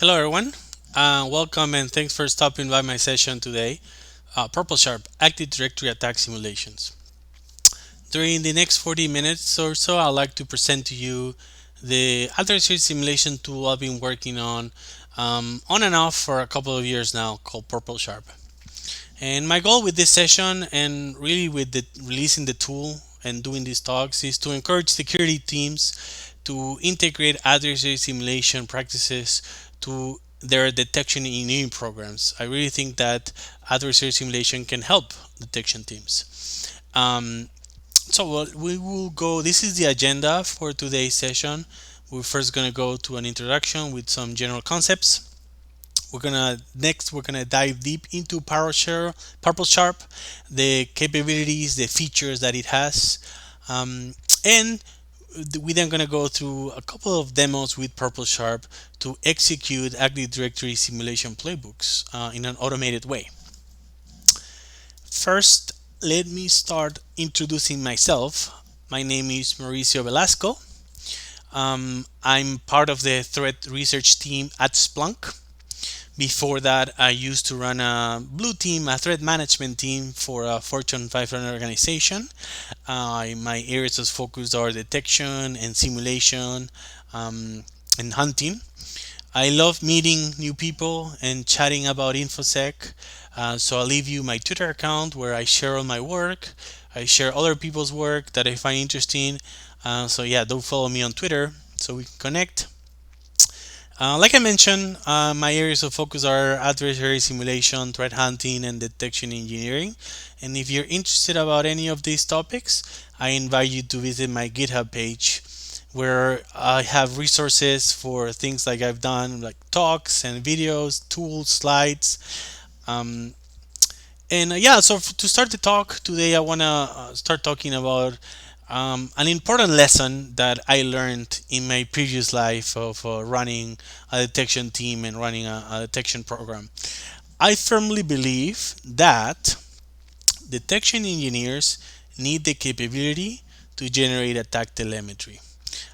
Hello, everyone. Welcome and thanks for stopping by my session today. PurpleSharp Active Directory Attack Simulations. During the next 40 minutes or so, I'd like to present to you the adversary simulation tool I've been working on and off for a couple of years now, called PurpleSharp. And my goal with this session and really with releasing the tool and doing these talks is to encourage security teams to integrate adversary simulation practices to their detection engineering programs. I really think that adversary simulation can help detection teams. We will go. This is the agenda for today's session. We're first going to go to an introduction with some general concepts. We're gonna dive deep into PurpleSharp, the capabilities, the features that it has, and we then gonna go through a couple of demos with PurpleSharp to execute Active Directory simulation playbooks in an automated way. First, let me start introducing myself. My name is Mauricio Velasco. I'm part of the threat research team at Splunk. Before that, I used to run a blue team, a threat management team for a Fortune 500 organization. My areas of focus are detection and simulation and hunting. I love meeting new people and chatting about InfoSec. So I'll leave you my Twitter account where I share all my work. I share other people's work that I find interesting. Do follow me on Twitter so we can connect. Like I mentioned, my areas of focus are adversary simulation, threat hunting, and detection engineering. And if you're interested about any of these topics, I invite you to visit my GitHub page where I have resources for things like I've done, like talks and videos, tools, slides. Um, to start the talk today, I want to start talking about an important lesson that I learned in my previous life of running a detection team and running a detection program. I firmly believe that detection engineers need the capability to generate attack telemetry.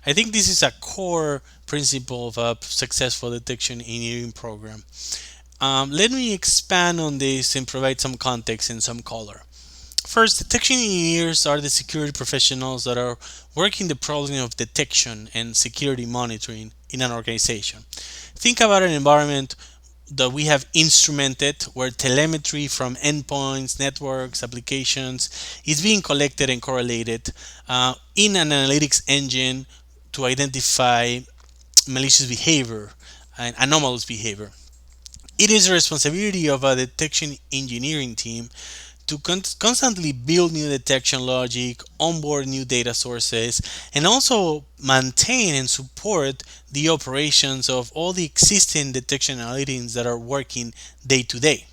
I think this is a core principle of a successful detection engineering program. Let me expand on this and provide some context and some color. First, detection engineers are the security professionals that are working the problem of detection and security monitoring in an organization. Think about an environment that we have instrumented where telemetry from endpoints, networks, applications is being collected and correlated in an analytics engine to identify malicious behavior and anomalous behavior. It is the responsibility of a detection engineering team to constantly build new detection logic, onboard new data sources, and also maintain and support the operations of all the existing detection analytics that are working day to day.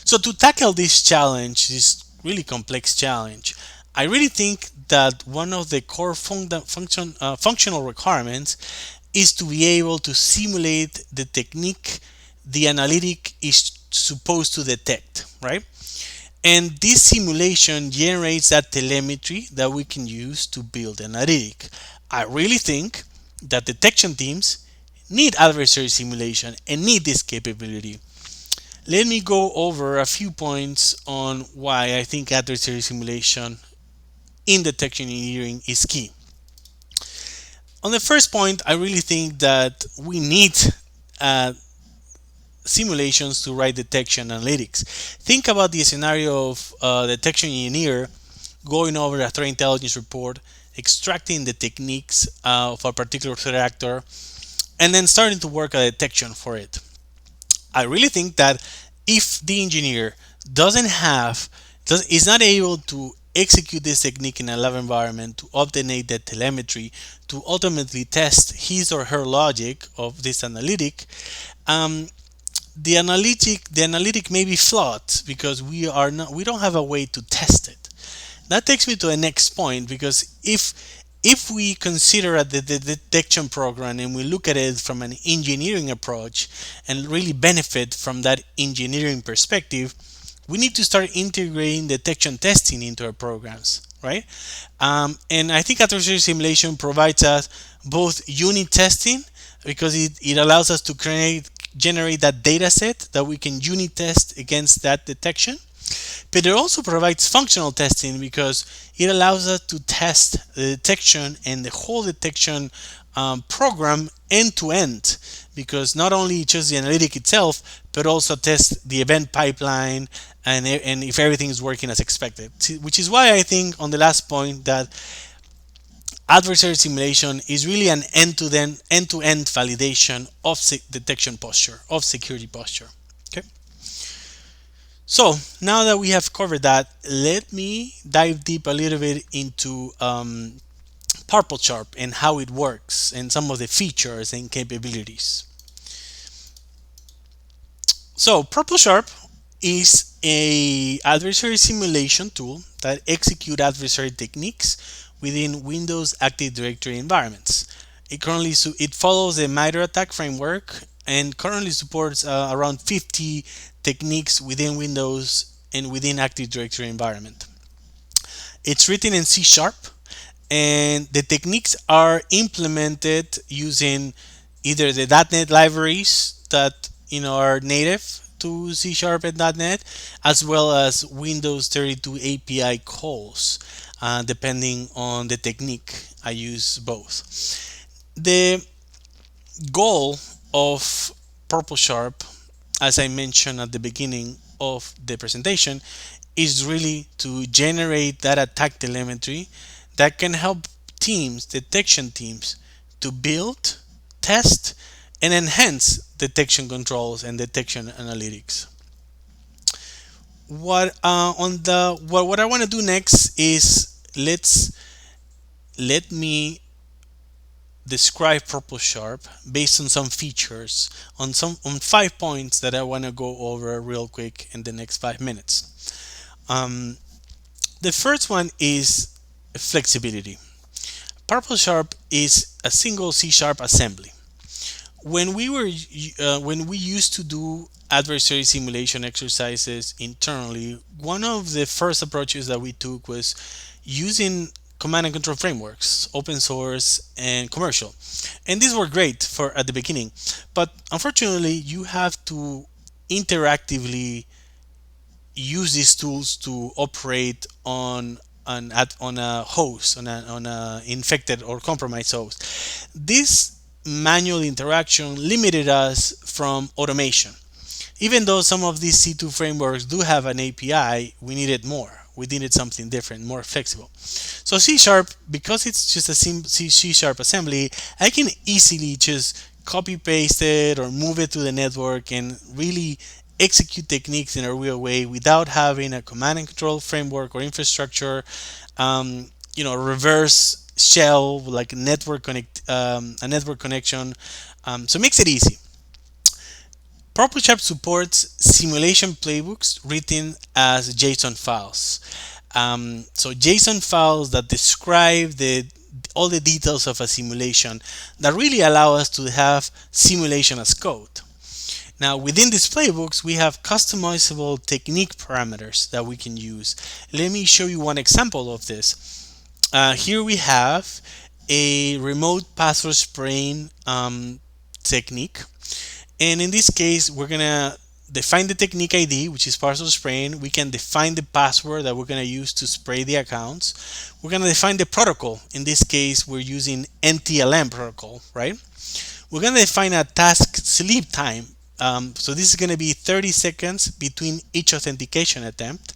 So to tackle this challenge, this really complex challenge, I really think that one of the core functional requirements is to be able to simulate the technique the analytic is supposed to detect, right? And this simulation generates that telemetry that we can use to build an analytic. I really think that detection teams need adversary simulation and need this capability. Let me go over a few points on why I think adversary simulation in detection engineering is key. On the first point, I really think that we need uh, simulations to write detection analytics. Think about the scenario of a detection engineer going over a threat intelligence report, extracting the techniques of a particular threat actor, and then starting to work a detection for it. I really think that if the engineer is not able to execute this technique in a lab environment to obtain the telemetry to ultimately test his or her logic of this analytic, um, the analytic may be flawed because we don't have a way to test it. That takes me to the next point, because if we consider the detection program and we look at it from an engineering approach and really benefit from that engineering perspective, we need to start integrating detection testing into our programs, right? And I think adversary simulation provides us both unit testing because it allows us to generate that data set that we can unit test against that detection. But it also provides functional testing because it allows us to test the detection and the whole detection program end to end, because not only just the analytic itself, but also test the event pipeline and if everything is working as expected. Which is why I think on the last point that adversary simulation is really an end-to-end validation of detection posture, of security posture. Okay. So now that we have covered that, let me dive deep a little bit into PurpleSharp and how it works and some of the features and capabilities. So PurpleSharp is a adversary simulation tool that execute adversary techniques within Windows Active Directory environments. It follows the MITRE ATT&CK Framework and currently supports around 50 techniques within Windows and within Active Directory environment. It's written in C#, and the techniques are implemented using either the .NET libraries that are native to C# and .NET, as well as Windows 32 API calls, depending on the technique. I use both. The goal of PurpleSharp, as I mentioned at the beginning of the presentation, is really to generate that attack telemetry that can help detection teams, to build, test, and enhance detection controls and detection analytics. What I want to do next is let me describe PurpleSharp based on some features, on 5 points that I want to go over real quick in the next 5 minutes. The first one is flexibility. PurpleSharp is a single C# assembly. When we used to do adversary simulation exercises internally, one of the first approaches that we took was using command and control frameworks, open source and commercial. And these were great for at the beginning, but unfortunately you have to interactively use these tools to operate on a host, on a infected or compromised host. This manual interaction limited us from automation. Even though some of these C2 frameworks do have an API, we needed more. We needed something different, more flexible. So C#, because it's just a C# assembly, I can easily just copy paste it or move it to the network and really execute techniques in a real way without having a command and control framework or infrastructure, reverse shell like a network connection. So it makes it easy. PurpleSharp supports simulation playbooks written as JSON files. So JSON files that describe all the details of a simulation that really allow us to have simulation as code. Now, within these playbooks, we have customizable technique parameters that we can use. Let me show you one example of this. Here we have a remote password spraying technique. And in this case, we're going to define the technique ID, which is password spraying. We can define the password that we're going to use to spray the accounts. We're going to define the protocol. In this case, we're using NTLM protocol, right? We're going to define a task sleep time. So this is going to be 30 seconds between each authentication attempt.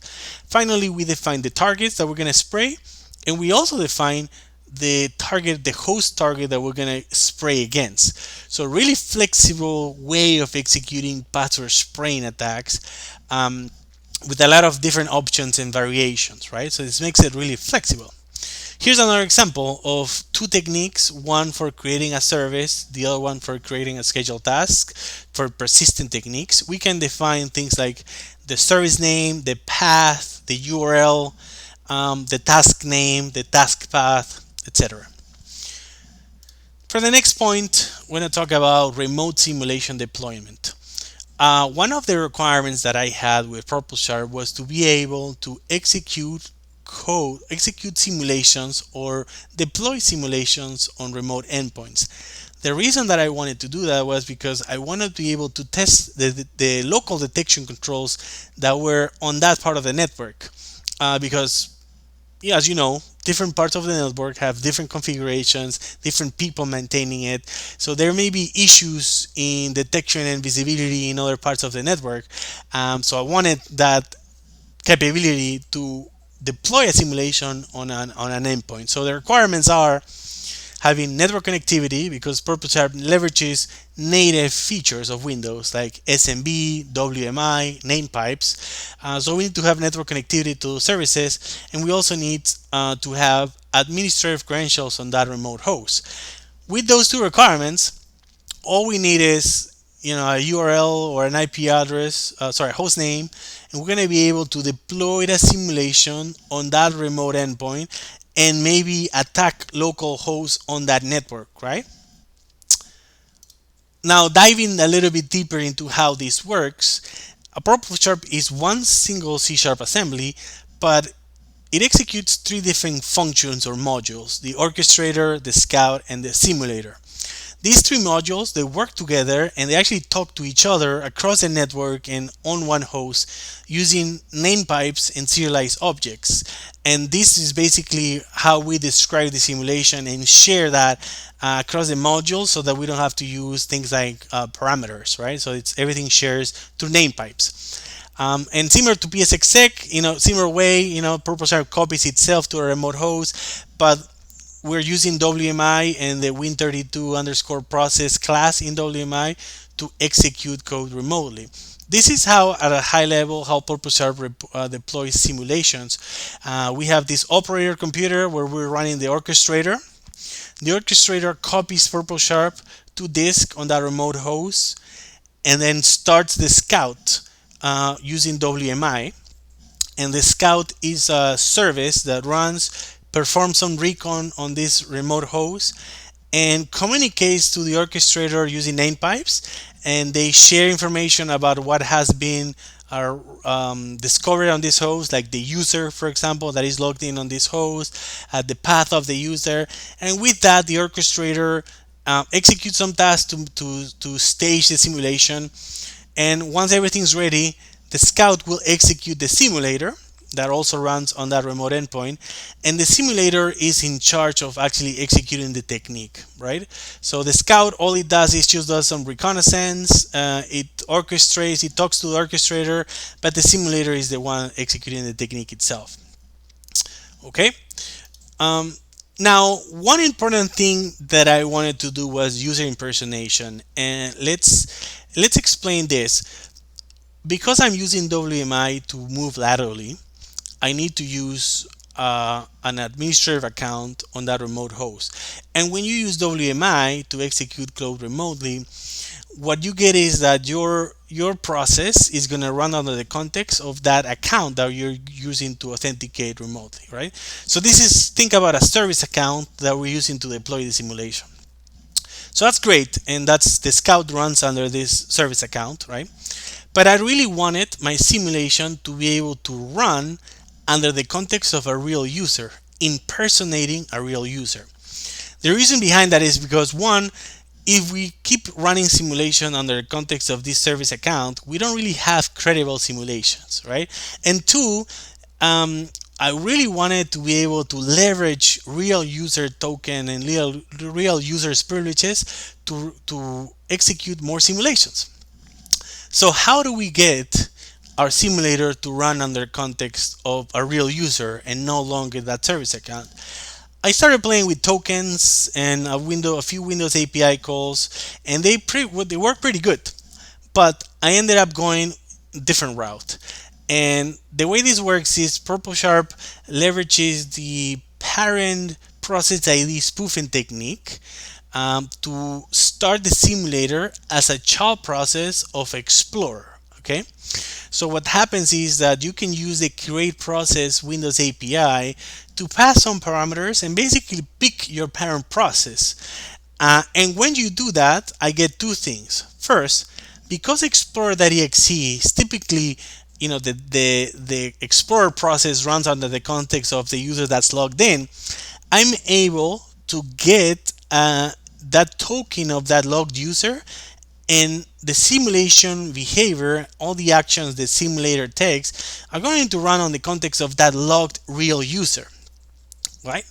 Finally, we define the targets that we're going to spray, and we also define the host target that we're going to spray against. So really flexible way of executing password spraying attacks with a lot of different options and variations, right? So this makes it really flexible. Here's another example of two techniques, one for creating a service, the other one for creating a scheduled task. For persistent techniques, we can define things like the service name, the path, the URL, the task name, the task path, etc. For the next point, we're going to talk about remote simulation deployment. One of the requirements that I had with PurpleSharp was to be able to execute simulations or deploy simulations on remote endpoints. The reason that I wanted to do that was because I wanted to be able to test the local detection controls that were on that part of the network. Because, yeah, as you know, different parts of the network have different configurations, different people maintaining it. So there may be issues in detection and visibility in other parts of the network. So I wanted that capability to deploy a simulation on an endpoint. So the requirements are having network connectivity, because PurpleSharp leverages native features of Windows like SMB, WMI, name pipes. So we need to have network connectivity to services, and we also need to have administrative credentials on that remote host. With those two requirements, all we need is a URL or an IP address, host name, and we're going to be able to deploy the simulation on that remote endpoint and maybe attack local hosts on that network, right? Now, diving a little bit deeper into how this works, a PurpleSharp is one single C# assembly, but it executes three different functions or modules: the orchestrator, the scout, and the simulator. These three modules, they work together and they actually talk to each other across the network and on one host using name pipes and serialized objects. And this is basically how we describe the simulation and share that across the modules, so that we don't have to use things like parameters, right? So it's everything shares through name pipes. And similar to PSXSec, similar way, PurpleSharp copies itself to a remote host, but we're using WMI and the Win32 underscore process class in WMI to execute code remotely. This is how, at a high level, how PurpleSharp deploys simulations. We have this operator computer where we're running the orchestrator. The orchestrator copies PurpleSharp to disk on that remote host and then starts the scout using WMI. And the scout is a service that performs some recon on this remote host and communicates to the orchestrator using name pipes, and they share information about what has been discovered on this host, like the user, for example, that is logged in on this host, the path of the user. And with that, the orchestrator executes some tasks to stage the simulation. And once everything's ready, the scout will execute the simulator that also runs on that remote endpoint, and the simulator is in charge of actually executing the technique, right? So the scout, all it does is just does some reconnaissance, it orchestrates, it talks to the orchestrator, but the simulator is the one executing the technique itself. Okay. Now, one important thing that I wanted to do was user impersonation, and let's explain this. Because I'm using WMI to move laterally, I need to use an administrative account on that remote host. And when you use WMI to execute code remotely, what you get is that your process is going to run under the context of that account that you're using to authenticate remotely, right? So think about a service account that we're using to deploy the simulation. So that's great, and that's the scout runs under this service account, right? But I really wanted my simulation to be able to run under the context of a real user, impersonating a real user. The reason behind that is because, one, if we keep running simulation under the context of this service account, we don't really have credible simulations, right? And two, I really wanted to be able to leverage real user token and real users privileges to execute more simulations. So how do we get our simulator to run under context of a real user and no longer that service account? I started playing with tokens and a few Windows API calls, and they work pretty good. But I ended up going a different route. And the way this works is PurpleSharp leverages the parent process ID spoofing technique to start the simulator as a child process of Explorer. Okay, so what happens is that you can use the create process Windows API to pass some parameters and basically pick your parent process. And when you do that, I get two things. First, because Explorer.exe is typically, the Explorer process runs under the context of the user that's logged in, I'm able to get that token of that logged user, and the simulation behavior, all the actions the simulator takes, are going to run on the context of that logged real user, right?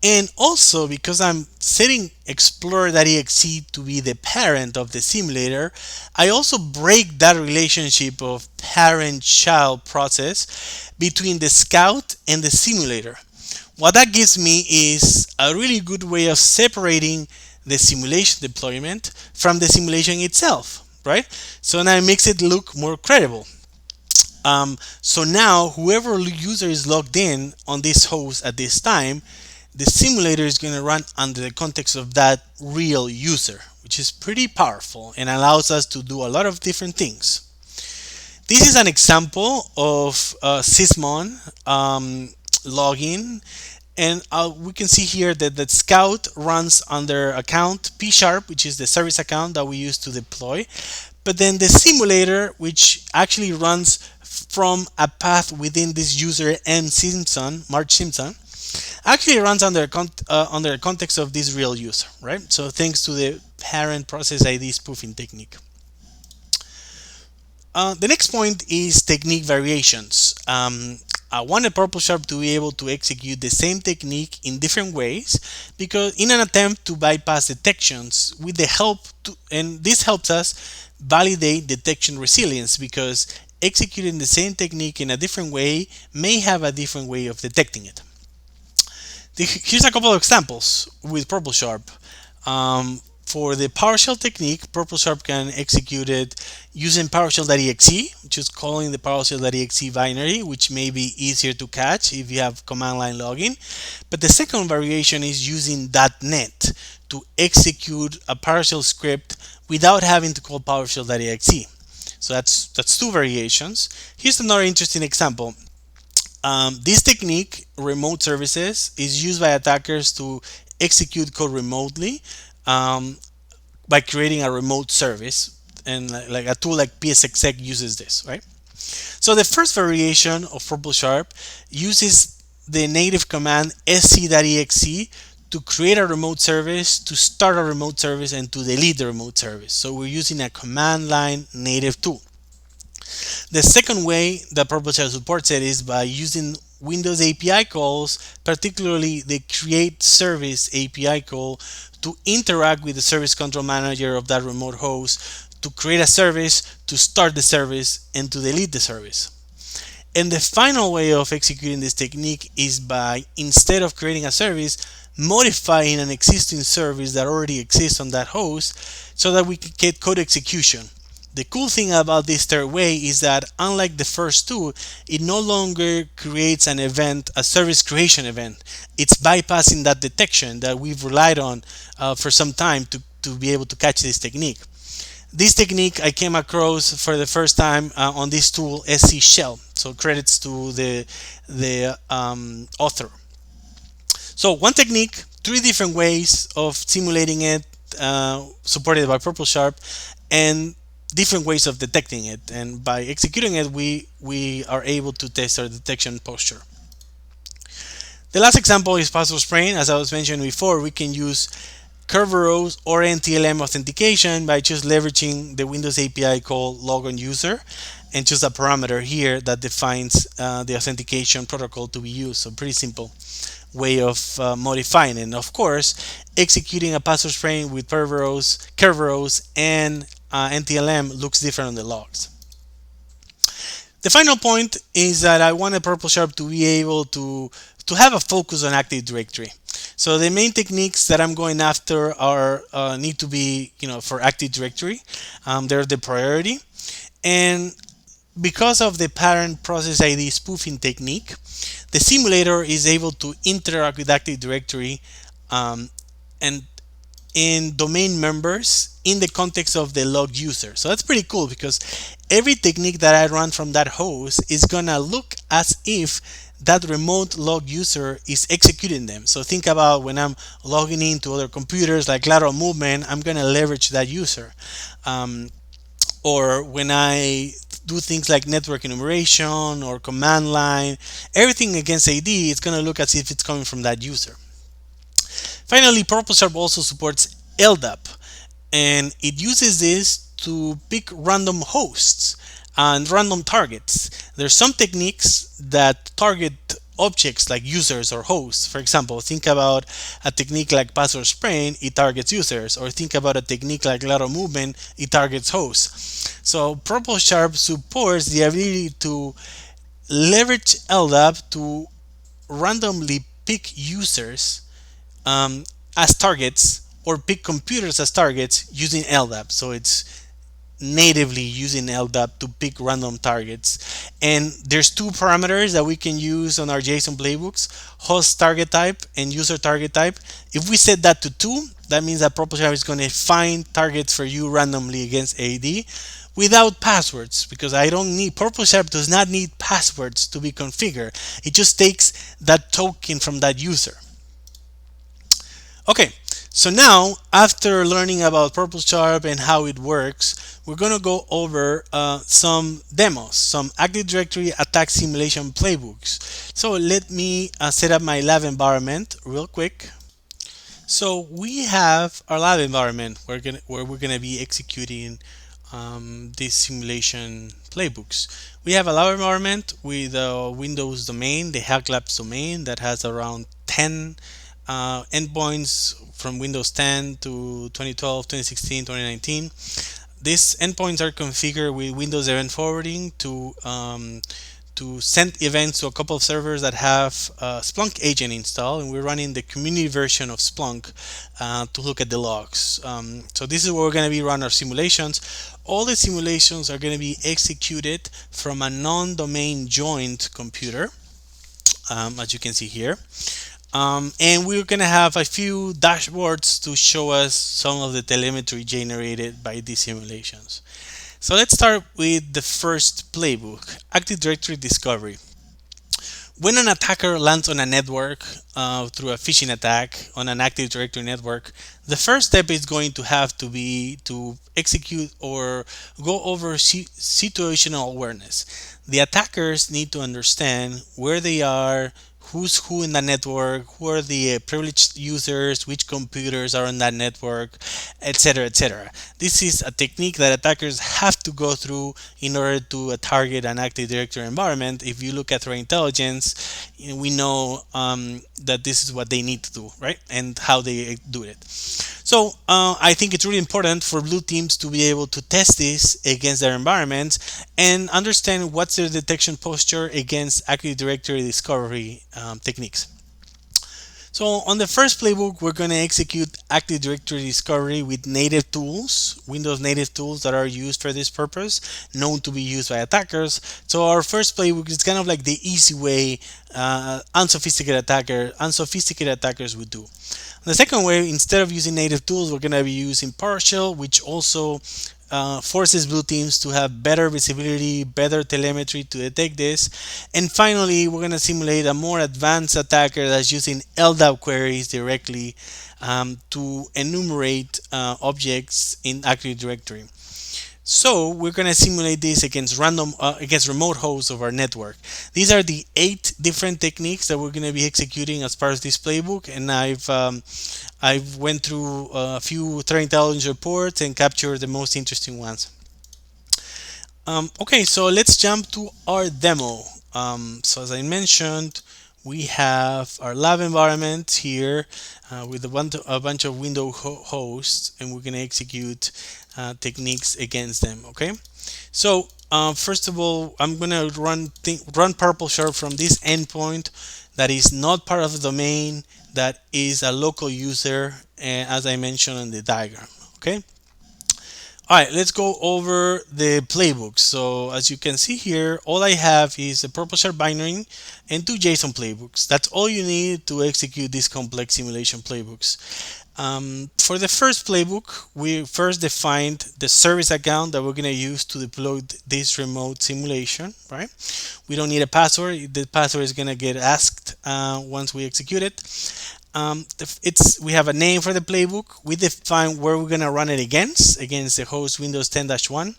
And also, because I'm setting explore.exe to be the parent of the simulator, I also break that relationship of parent-child process between the scout and the simulator. What that gives me is a really good way of separating the simulation deployment from the simulation itself, right? So now it makes it look more credible. So now whoever user is logged in on this host at this time, the simulator is going to run under the context of that real user, which is pretty powerful and allows us to do a lot of different things. This is an example of sysmon login, and we can see here that the scout runs under account PSharp, which is the service account that we use to deploy. But then the simulator, which actually runs from a path within this user M Simpson, Mark Simpson, actually runs under the context of this real user, right? So thanks to the parent process ID spoofing technique. The next point is technique variations. I wanted PurpleSharp to be able to execute the same technique in different ways, because in an attempt to bypass detections with the help to, and this helps us validate detection resilience, because executing the same technique in a different way may have a different way of detecting it. Here's a couple of examples with PurpleSharp. For the PowerShell technique, PurpleSharp can execute it using PowerShell.exe, which is calling the PowerShell.exe binary, which may be easier to catch if you have command line logging. But the second variation is using .NET to execute a PowerShell script without having to call PowerShell.exe. So that's two variations. Here's another interesting example. This technique, remote services, is used by attackers to execute code remotely by creating a remote service, and like a tool like PSXEC uses this, right? So the first variation of PurpleSharp uses the native command sc.exe to create a remote service, to start a remote service, and to delete the remote service. So we're using a command line native tool. The second way that PurpleSharp supports it is by using Windows API calls, particularly the create service API call, to interact with the service control manager of that remote host to create a service, to start the service, and to delete the service. And the final way of executing this technique is by, instead of creating a service, modifying an existing service that already exists on that host so that we can get code execution. The cool thing about this third way is that, unlike the first two, it no longer creates an event, a service creation event. It's bypassing that detection that we've relied on for some time to be able to catch this technique. This technique I came across for the first time on this tool, SC Shell. So credits to the author. So one technique, three different ways of simulating it, supported by PurpleSharp, and different ways of detecting it, and by executing it we are able to test our detection posture. The last example is password spraying. As I was mentioning before, we can use Kerberos or NTLM authentication by just leveraging the Windows API called logon user, and just a parameter here that defines the authentication protocol to be used. So pretty simple way of modifying it. And of course, executing a password spraying with Kerberos and NTLM looks different on the logs. The final point is that I wanted PurpleSharp to be able to have a focus on Active Directory. So the main techniques that I'm going after are need to be, for Active Directory. They're the priority, and because of the parent process ID spoofing technique, the simulator is able to interact with Active Directory and in domain members in the context of the log user. So that's pretty cool, because every technique that I run from that host is gonna look as if that remote log user is executing them. So think about when I'm logging into other computers like Lateral Movement, I'm gonna leverage that user. Or when I do things like network enumeration or command line, everything against AD is gonna look as if it's coming from that user. Finally, PurpleSharp also supports LDAP, and it uses this to pick random hosts and random targets. There's some techniques that target objects like users or hosts. For example, think about a technique like password spraying, it targets users, or think about a technique like lateral movement, it targets hosts. So PurpleSharp supports the ability to leverage LDAP to randomly pick users um, as targets or pick computers as targets using LDAP. So it's natively using LDAP to pick random targets. And there's two parameters that we can use on our JSON playbooks: host target type and user target type. If we set that to 2, that means that PurpleSharp is going to find targets for you randomly against AD without passwords, because I don't need PurpleSharp does not need passwords to be configured. It just takes that token from that user. Okay, so now after learning about PurpleSharp and how it works, we're going to go over some demos, some Active Directory attack simulation playbooks. So let me set up my lab environment real quick. So we have our lab environment where we're gonna be executing these simulation playbooks. We have a lab environment with a Windows domain, the Hack Labs domain, that has around 10 endpoints from Windows 10 to 2012, 2016, 2019. These endpoints are configured with Windows Event Forwarding to send events to a couple of servers that have Splunk agent installed, and we're running the community version of Splunk to look at the logs. So this is where we're going to be running our simulations. All the simulations are going to be executed from a non-domain joined computer, as you can see here. And we're going to have a few dashboards to show us some of the telemetry generated by these simulations. So let's start with the first playbook, Active Directory Discovery. When an attacker lands on a network through a phishing attack on an Active Directory network, the first step is going to have to be to execute or go over situational awareness. The attackers need to understand where they are, who's who in the network, who are the privileged users, which computers are on that network, etc., etc. This is a technique that attackers have to go through in order to target an Active Directory environment. If you look at threat intelligence, we know that this is what they need to do, right? And how they do it. So I think it's really important for blue teams to be able to test this against their environments and understand what's their detection posture against Active Directory discovery techniques. So on the first playbook, we're going to execute Active Directory discovery with native tools, Windows native tools that are used for this purpose, known to be used by attackers. So our first playbook is kind of like the easy way unsophisticated attackers would do. The second way, instead of using native tools, we're going to be using PowerShell, which also forces blue teams to have better visibility, better telemetry to detect this. And finally, we're going to simulate a more advanced attacker that's using LDAP queries directly to enumerate objects in Active Directory. So we're going to simulate this against remote hosts of our network. These are the 8 different techniques that we're going to be executing as part of this playbook, and I've went through a few threat intelligence reports and captured the most interesting ones. Okay, so let's jump to our demo. So as I mentioned, we have our lab environment here with a bunch of Windows hosts, and we're going to execute techniques against them. Okay, so first of all, I'm going to run PurpleSharp from this endpoint that is not part of the domain, that is a local user, as I mentioned in the diagram. Okay. All right, let's go over the playbook. So as you can see here, all I have is a PurpleSharp binary and 2 JSON playbooks. That's all you need to execute these complex simulation playbooks. For the first playbook, we first defined the service account that we're going to use to deploy this remote simulation, right? We don't need a password. The password is going to get asked once we execute it. We have a name for the playbook. We define where we're going to run it against the host Windows 10-1.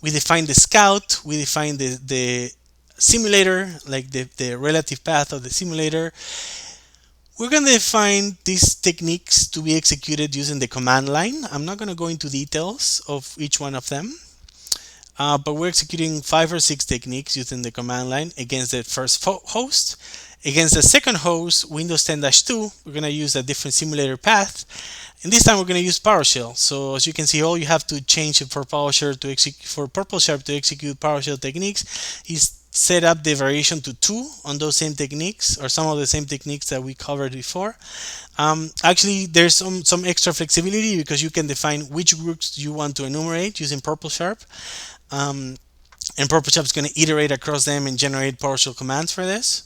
We define the scout. We define the simulator, like the relative path of the simulator. We're going to define these techniques to be executed using the command line. I'm not going to go into details of each one of them, but we're executing 5 or 6 techniques using the command line against the first host. Against the second host, Windows 10-2, we're going to use a different simulator path. And this time we're going to use PowerShell. So as you can see, all you have to change for PowerShell to PurpleSharp to execute PowerShell techniques is set up the variation to 2 on those same techniques, or some of the same techniques that we covered before. Actually, there's some extra flexibility because you can define which groups you want to enumerate using PurpleSharp. And PurpleSharp is going to iterate across them and generate PowerShell commands for this.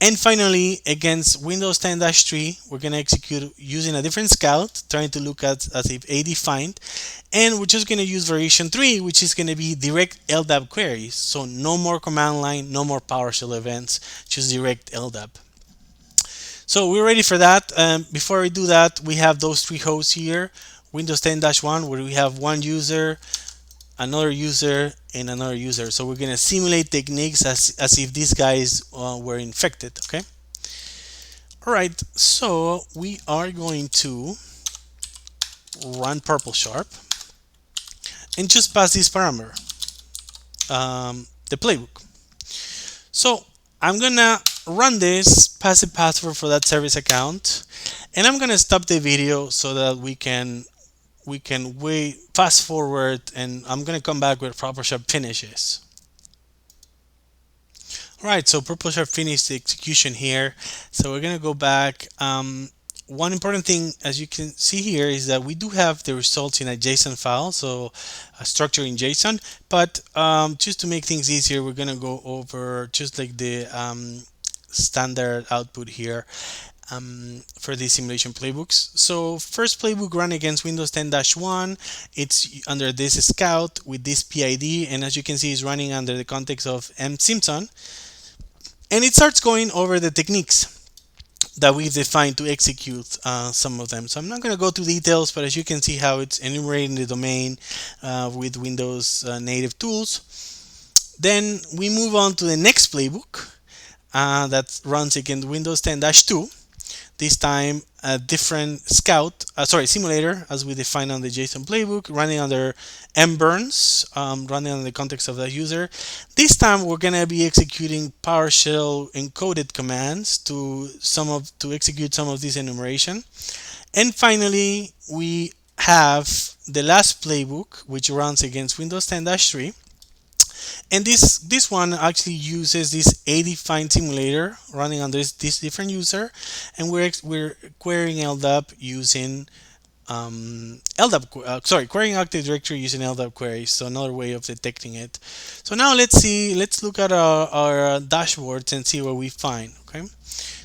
And finally, against Windows 10-3, we're going to execute using a different scout, trying to look at as if A defined. And we're just going to use variation 3, which is going to be direct LDAP queries. So no more command line, no more PowerShell events, just direct LDAP. So we're ready for that. Before we do that, we have those 3 hosts here. Windows 10-1, where we have one user, another user, and another user. So we're going to simulate techniques as if these guys were infected. Okay. All right. So we are going to run PurpleSharp and just pass this parameter, the playbook. So I'm gonna run this, pass a password for that service account, and I'm gonna stop the video so that we can wait, fast forward, and I'm gonna come back with PurpleSharp finishes. All right, so PurpleSharp finished the execution here. So we're gonna go back. One important thing, as you can see here, is that we do have the results in a JSON file, so a structure in JSON. But just to make things easier, we're gonna go over just like the standard output here. For these simulation playbooks. So first playbook run against Windows 10-1. It's under this scout with this PID, and as you can see, it's running under the context of mSimpson. And it starts going over the techniques that we've defined to execute some of them. So I'm not going to go to details, but as you can see how it's enumerating the domain with Windows native tools. Then we move on to the next playbook that runs against Windows 10-2. This time a different simulator as we defined on the JSON playbook, running under mburns, running in the context of the user. This time we're going to be executing PowerShell encoded commands to execute some of this enumeration. And finally, we have the last playbook, which runs against Windows 10-3. And this one actually uses this A-defined simulator running under this different user, and we're querying LDAP using querying Active Directory using LDAP queries. So another way of detecting it. So now let's look at our dashboards and see what we find. Okay,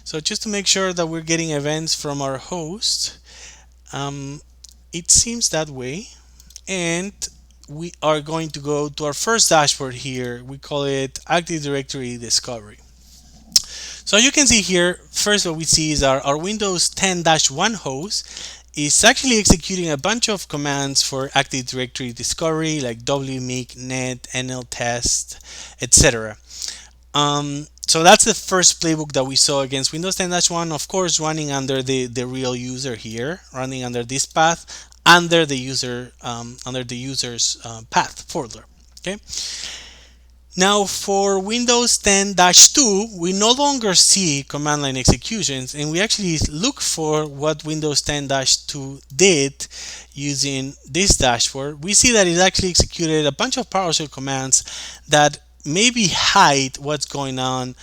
so just to make sure that we're getting events from our host, it seems that way, and we are going to go to our first dashboard here. We call it Active Directory Discovery. So you can see here, first what we see is our Windows 10-1 host is actually executing a bunch of commands for Active Directory Discovery, like wmic, net, nltest, etc. So that's the first playbook that we saw against Windows 10-1, of course, running under the real user here, running under this path, under the user's path folder. Okay. Now for Windows 10-2, we no longer see command line executions, and we actually look for what Windows 10-2 did using this dashboard. We see that it actually executed a bunch of PowerShell commands that maybe hide what's going on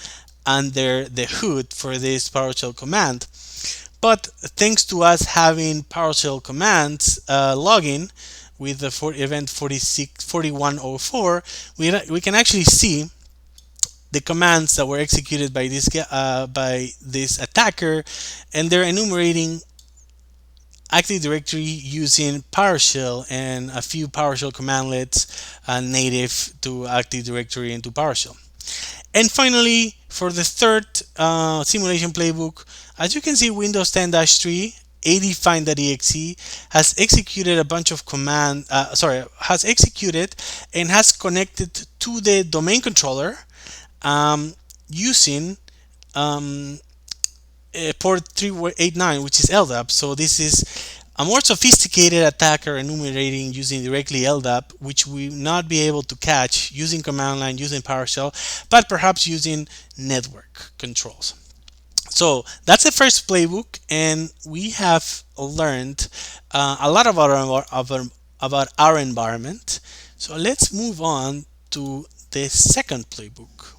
under the hood for this PowerShell command. But thanks to us having PowerShell commands login with the event 4104, we can actually see the commands that were executed by this attacker, and they're enumerating Active Directory using PowerShell and a few PowerShell commandlets native to Active Directory and to PowerShell. And finally, for the third simulation playbook, as you can see, Windows 10-3 adefine.exe has executed a bunch of has executed and has connected to the domain controller using port 389, which is LDAP. So this is a more sophisticated attacker enumerating using directly LDAP, which we will not be able to catch using command line, using PowerShell, but perhaps using network controls. So that's the first playbook, and we have learned a lot about our environment. So let's move on to the second playbook.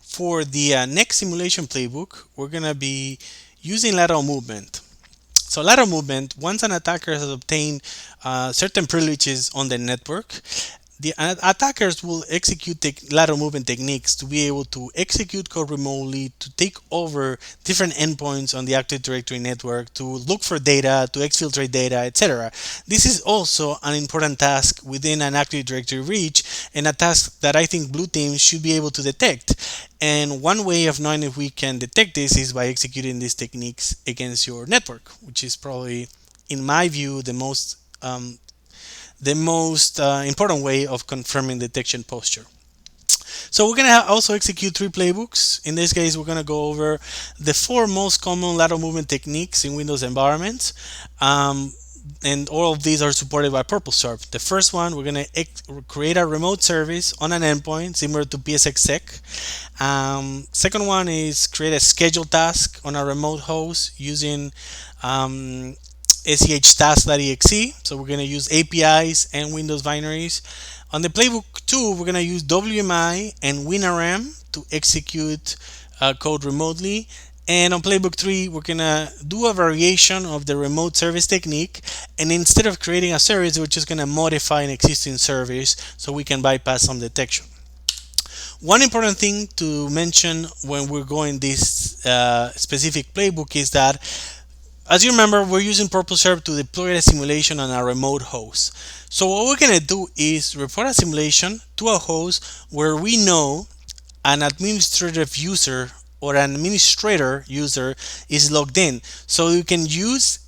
For the next simulation playbook, we're going to be using lateral movement. So lateral movement, once an attacker has obtained certain privileges on the network, the attackers will execute lateral movement techniques to be able to execute code remotely, to take over different endpoints on the Active Directory network, to look for data, to exfiltrate data, etc. This is also an important task within an Active Directory reach, and a task that I think blue teams should be able to detect. And one way of knowing if we can detect this is by executing these techniques against your network, which is probably, in my view, the most important way of confirming detection posture. So we're going to also execute 3 playbooks. In this case, we're going to go over the 4 most common lateral movement techniques in Windows environments. And all of these are supported by PurpleSharp. The first one, we're going to create a remote service on an endpoint similar to PSX-SEC. Second one is create a scheduled task on a remote host using task.exe. So we're going to use APIs and Windows binaries. On the playbook 2, we're going to use WMI and WinRM to execute code remotely. And on playbook 3, we're going to do a variation of the remote service technique. And instead of creating a service, we're just going to modify an existing service so we can bypass some detection. One important thing to mention when we're going this specific playbook is that, as you remember, we're using PurpleSharp to deploy a simulation on a remote host. So what we're going to do is report a simulation to a host where we know an administrative user or an administrator user is logged in. So we can use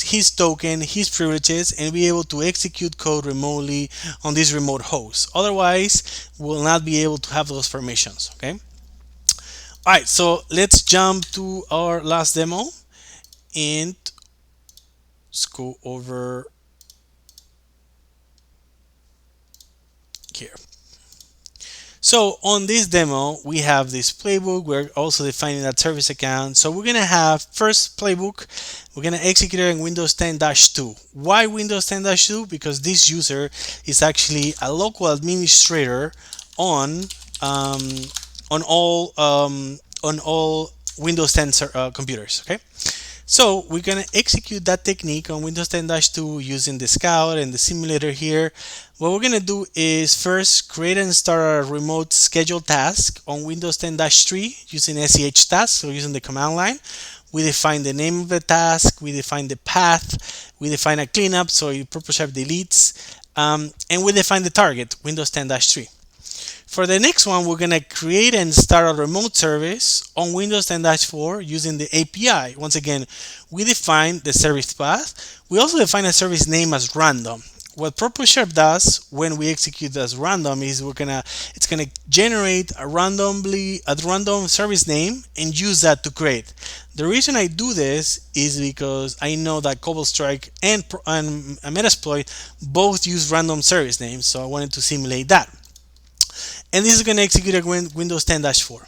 his token, his privileges, and be able to execute code remotely on this remote host. Otherwise, we'll not be able to have those permissions. Okay. All right. So let's jump to our last demo. And let's go over here. So on this demo, we have this playbook. We're also defining that service account. So we're going to have first playbook. We're going to execute it in Windows 10-2. Why Windows 10-2? Because this user is actually a local administrator on all Windows 10 computers. Okay. So we're going to execute that technique on Windows 10-2 using the Scout and the simulator here. What we're going to do is first create and start a remote scheduled task on Windows 10-3 using task, so using the command line. We define the name of the task, we define the path, we define a cleanup, so PurpleSharp deletes, and we define the target, Windows 10-3. For the next one, we're going to create and start a remote service on Windows 10-4 using the API. Once again, we define the service path. We also define a service name as random. What PurpleSharp does when we execute as random is it's gonna generate a random service name and use that to create. The reason I do this is because I know that CobbleStrike and Metasploit both use random service names, so I wanted to simulate that. And this is going to execute at Windows 10-4.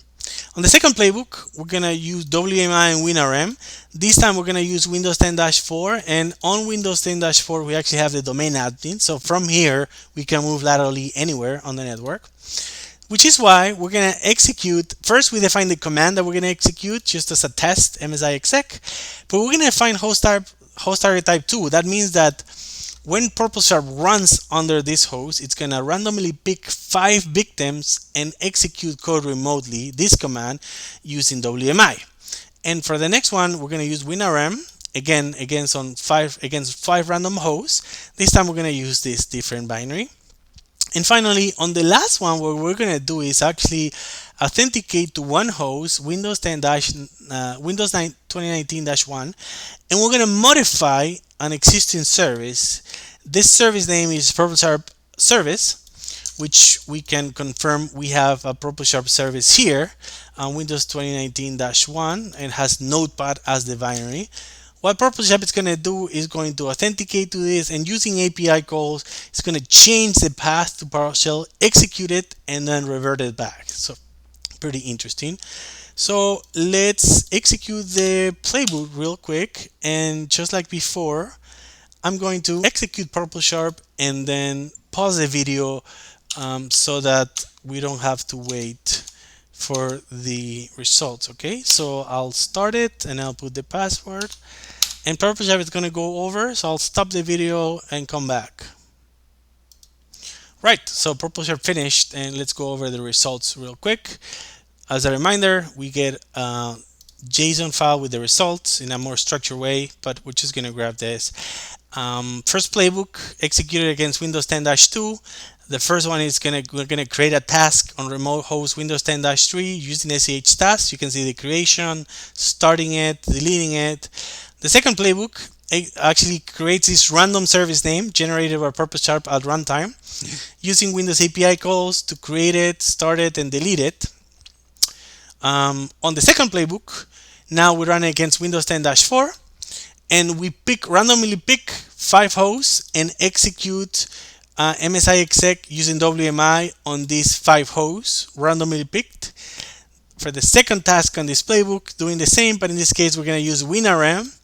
On the second playbook, we're going to use WMI and WinRM. This time we're going to use Windows 10-4, and on Windows 10-4 we actually have the domain admin. So from here we can move laterally anywhere on the network, which is why we're going to execute. First we define the command that we're going to execute just as a test, MSI-exec, but we're going to define host target type 2. That means that when PurpleSharp runs under this host, it's going to randomly pick 5 victims and execute code remotely, this command, using WMI. And for the next one, we're going to use WinRM, again against 5 random hosts. This time we're going to use this different binary. And finally, on the last one, what we're going to do is actually authenticate to one host, Windows 2019-1, and we're going to modify an existing service. This service name is PurpleSharp service. which we can confirm we have a PurpleSharp service here on Windows 2019-1 and has Notepad as the binary. What PurpleSharp is going to do is going to authenticate to this, and using API calls, it's going to change the path to PowerShell, execute it, and then revert it back. So pretty interesting. So let's execute the playbook real quick, and just like before, I'm going to execute PurpleSharp and then pause the video so that we don't have to wait for the results. Okay, so I'll start it and I'll put the password, and PurpleSharp is going to go over, so I'll stop the video and come back. Right, so PurpleSharp finished, and let's go over the results real quick. As a reminder, we get a JSON file with the results in a more structured way, but we're just going to grab this. First playbook executed against Windows 10-2. The first one is we're gonna create a task on remote host Windows 10-3 using SEH tasks. You can see the creation, starting it, deleting it. The second playbook actually creates this random service name generated by PurpleSharp at runtime using Windows API calls to create it, start it, and delete it. On the second playbook, now we run against Windows 10-4, and we randomly pick 5 hosts and execute MSI-exec using WMI on these 5 hosts randomly picked. For the second task on this playbook, doing the same, but in this case we're going to use WinRM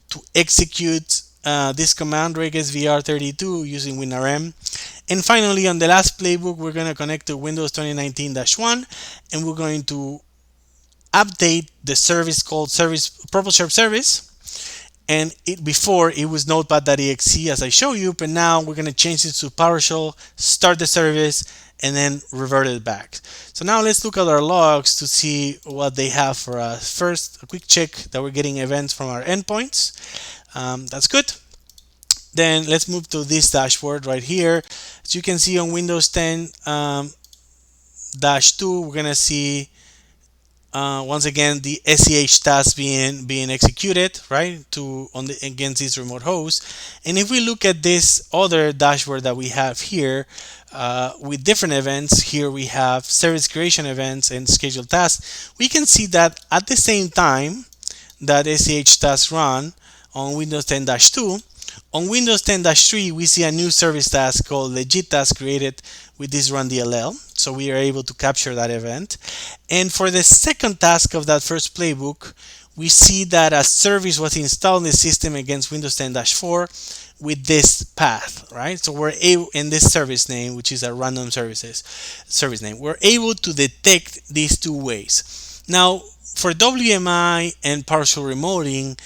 to execute this command regsvr32 using WinRM. And finally, on the last playbook, we're going to connect to Windows 2019-1, and we're going to update the service called PurpleSharp service. And before it was notepad.exe as I show you, but now we're going to change it to PowerShell, start the service, and then revert it back. So now let's look at our logs to see what they have for us. First, a quick check that we're getting events from our endpoints. That's good. Then let's move to this dashboard right here. As you can see on Windows 10-2, we're going to see once again the SEH task being executed, right, against this remote host. And if we look at this other dashboard that we have here with different events, here we have service creation events and scheduled tasks. We can see that at the same time that SEH tasks run on Windows 10-2, on Windows 10-3 we see a new service task called legit task created with this run DLL, so we are able to capture that event. And for the second task of that first playbook, we see that a service was installed in the system against Windows 10-4 with this path, right? So we're able, in this service name, which is a random service name, we're able to detect these two ways. Now, for WMI and partial remoting,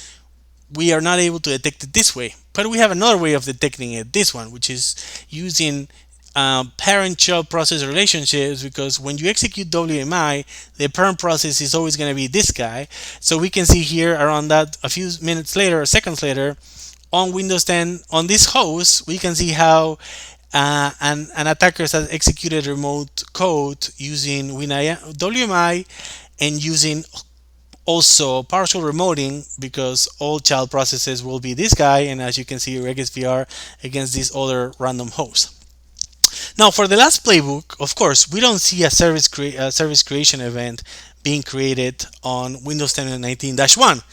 we are not able to detect it this way, but we have another way of detecting it, this one, which is using parent-child process relationships, because when you execute WMI, the parent process is always going to be this guy. So we can see here around that a few minutes later or seconds later on Windows 10, on this host, we can see how an attacker has executed remote code using WMI and using also partial remoting, because all child processes will be this guy, and as you can see, regsvr against this other random host. Now, for the last playbook, of course, we don't see a service creation event being created on Windows 10 and 19-1.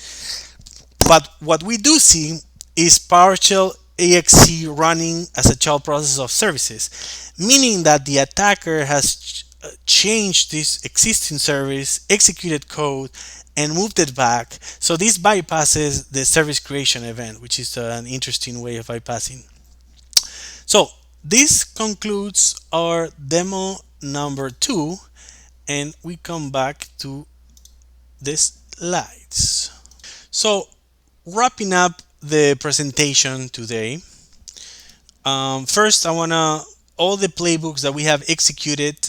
But what we do see is PowerShell exe running as a child process of services, meaning that the attacker has changed this existing service, executed code, and moved it back. So this bypasses the service creation event, which is an interesting way of bypassing. So this concludes our demo number 2, and we come back to the slides. So wrapping up the presentation today, first I want to all the playbooks that we have executed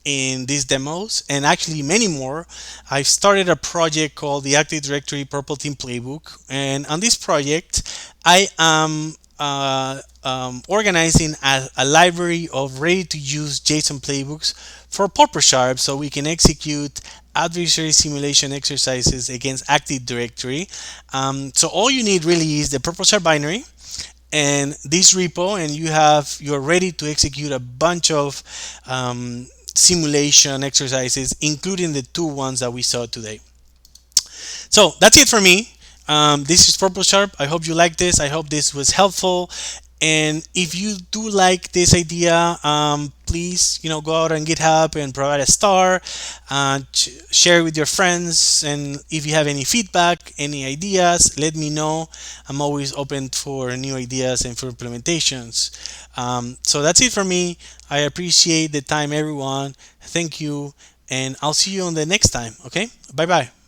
in these demos, and actually many more. I've started a project called the Active Directory Purple Team Playbook, and on this project I am organizing a library of ready-to-use JSON playbooks for PurpleSharp, so we can execute adversary simulation exercises against Active Directory. So all you need really is the PurpleSharp binary and this repo, and you're ready to execute a bunch of simulation exercises, including the two ones that we saw today. So that's it for me. This is PurpleSharp. I hope you like this. I hope this was helpful. And if you do like this idea, please, go out on GitHub and provide a star, share with your friends. And if you have any feedback, any ideas, let me know. I'm always open for new ideas and for implementations. So that's it for me. I appreciate the time, everyone. Thank you. And I'll see you on the next time. Okay. Bye bye.